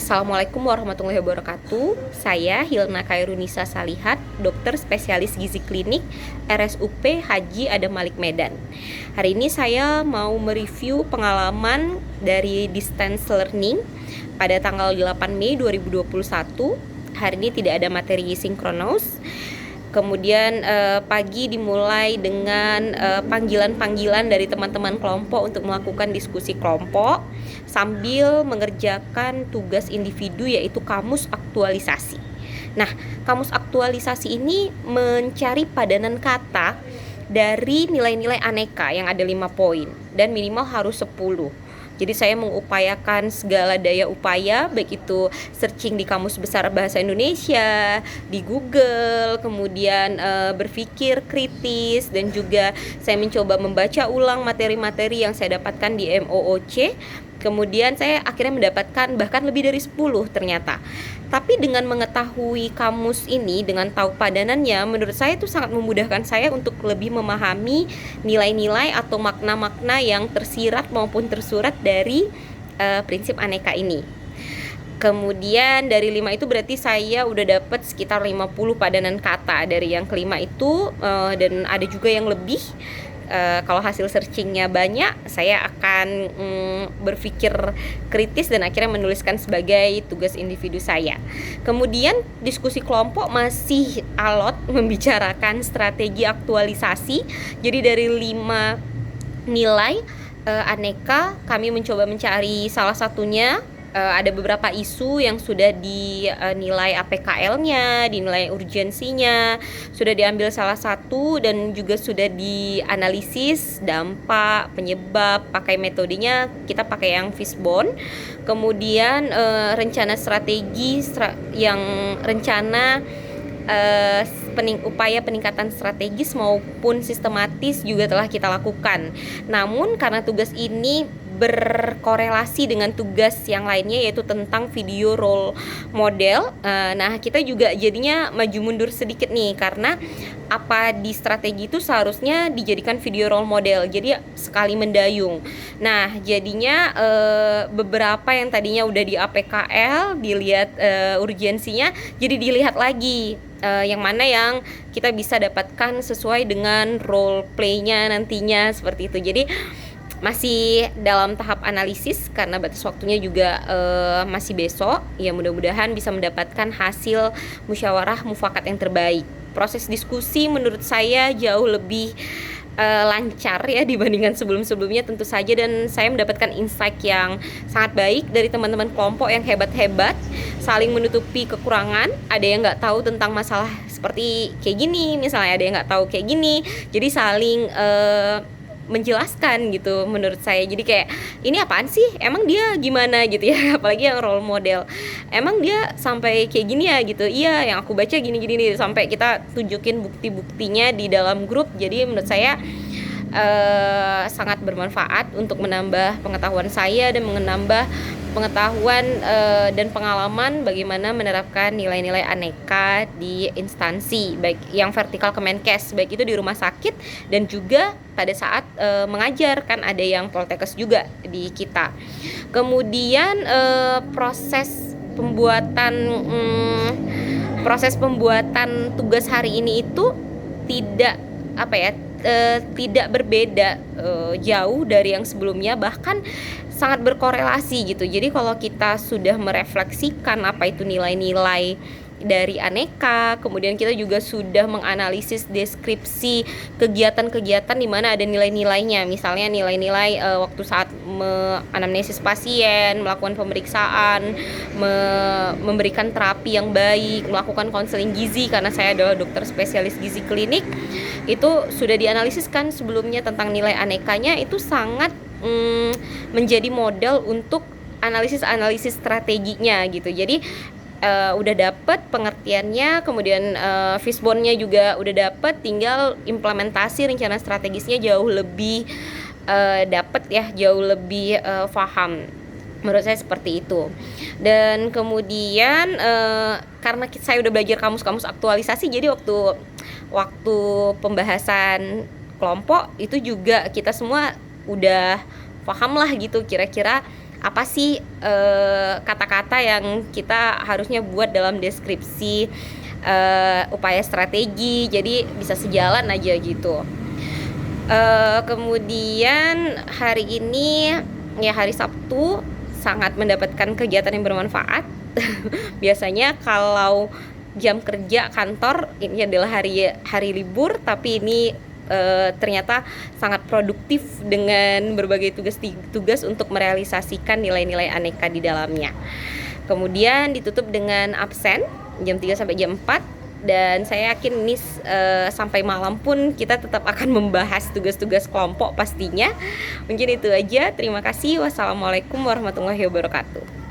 Assalamualaikum warahmatullahi wabarakatuh. Saya Hilna Khairunisa Salihat, dokter spesialis gizi klinik RSUP Haji Adam Malik Medan. Hari ini saya mau mereview pengalaman dari distance learning pada tanggal 8 Mei 2021. Hari ini tidak ada materi sinkronos. Kemudian pagi dimulai dengan panggilan-panggilan dari teman-teman kelompok untuk melakukan diskusi kelompok sambil mengerjakan tugas individu, yaitu kamus aktualisasi. Nah, kamus aktualisasi ini mencari padanan kata dari nilai-nilai aneka yang ada 5 poin dan minimal harus 10. Jadi saya mengupayakan segala daya upaya, baik itu searching di Kamus Besar Bahasa Indonesia, di Google, kemudian berpikir kritis, dan juga saya mencoba membaca ulang materi-materi yang saya dapatkan di MOOC. Kemudian saya akhirnya mendapatkan bahkan lebih dari 10 ternyata. Tapi dengan mengetahui kamus ini, dengan tahu padanannya, menurut saya itu sangat memudahkan saya untuk lebih memahami nilai-nilai atau makna-makna yang tersirat maupun tersurat dari prinsip aneka ini. Kemudian dari 5 itu berarti saya udah dapat sekitar 50 padanan kata dari yang kelima itu, dan ada juga yang lebih. Kalau hasil searchingnya banyak, saya akan berpikir kritis dan akhirnya menuliskan sebagai tugas individu saya. Kemudian diskusi kelompok masih alot membicarakan strategi aktualisasi. Jadi dari 5 nilai aneka, kami mencoba mencari salah satunya. Ada beberapa isu yang sudah dinilai APKL-nya, dinilai urgensinya, sudah diambil salah satu dan juga sudah dianalisis dampak, penyebab, pakai metodenya kita pakai yang fishbone. Kemudian rencana strategi upaya peningkatan strategis maupun sistematis juga telah kita lakukan. Namun karena tugas ini berkorelasi dengan tugas yang lainnya, yaitu tentang video role model, nah kita juga jadinya maju mundur sedikit nih, karena apa di strategi itu seharusnya dijadikan video role model, jadi sekali mendayung. Nah jadinya beberapa yang tadinya udah di APKL dilihat urgensinya, jadi dilihat lagi yang mana yang kita bisa dapatkan sesuai dengan role play-nya nantinya, seperti itu. Jadi masih dalam tahap analisis karena batas waktunya juga masih besok. Ya mudah-mudahan bisa mendapatkan hasil musyawarah mufakat yang terbaik. Proses diskusi menurut saya jauh lebih lancar ya dibandingkan sebelum-sebelumnya tentu saja, dan saya mendapatkan insight yang sangat baik dari teman-teman kelompok yang hebat-hebat, saling menutupi kekurangan. Ada yang nggak tahu tentang masalah seperti kayak gini, misalnya ada yang nggak tahu kayak gini, jadi saling menjelaskan gitu menurut saya. Jadi kayak, ini apaan sih, emang dia gimana gitu ya, apalagi yang role model, emang dia sampai kayak gini ya gitu, iya yang aku baca gini-gini nih, sampai kita tunjukin bukti-buktinya di dalam grup. Jadi menurut saya sangat bermanfaat untuk menambah pengetahuan saya dan menambah pengetahuan dan pengalaman bagaimana menerapkan nilai-nilai aneka di instansi, baik yang vertikal Kemenkes, baik itu di rumah sakit dan juga pada saat mengajar, kan ada yang poltekkes juga di kita. Kemudian proses pembuatan tugas hari ini itu tidak berbeda jauh dari yang sebelumnya, bahkan sangat berkorelasi gitu. Jadi kalau kita sudah merefleksikan apa itu nilai-nilai dari aneka, kemudian kita juga sudah menganalisis deskripsi kegiatan-kegiatan di mana ada nilai-nilainya, misalnya nilai-nilai waktu saat anamnesis pasien, melakukan pemeriksaan, memberikan terapi yang baik, melakukan konseling gizi karena saya adalah dokter spesialis gizi klinik. Itu sudah dianalisiskan sebelumnya tentang nilai anekanya, itu sangat menjadi modal untuk analisis strateginya gitu. Jadi udah dapet pengertiannya, kemudian fishbone-nya juga udah dapet, tinggal implementasi rencana strategisnya jauh lebih dapet ya, jauh lebih paham. Menurut saya seperti itu. Dan kemudian karena saya udah belajar kamus-kamus aktualisasi, jadi waktu pembahasan kelompok itu juga kita semua udah paham lah gitu kira-kira apa sih kata-kata yang kita harusnya buat dalam deskripsi upaya strategi, jadi bisa sejalan aja gitu. Kemudian hari ini ya hari Sabtu sangat mendapatkan kegiatan yang bermanfaat. Biasanya kalau jam kerja kantor ini adalah hari libur, tapi ini ternyata sangat produktif dengan berbagai tugas untuk merealisasikan nilai-nilai aneka di dalamnya. Kemudian ditutup dengan absen jam 3 sampai jam 4, dan saya yakin ini sampai malam pun kita tetap akan membahas tugas-tugas kelompok pastinya. Mungkin itu aja. Terima kasih. Wassalamualaikum warahmatullahi wabarakatuh.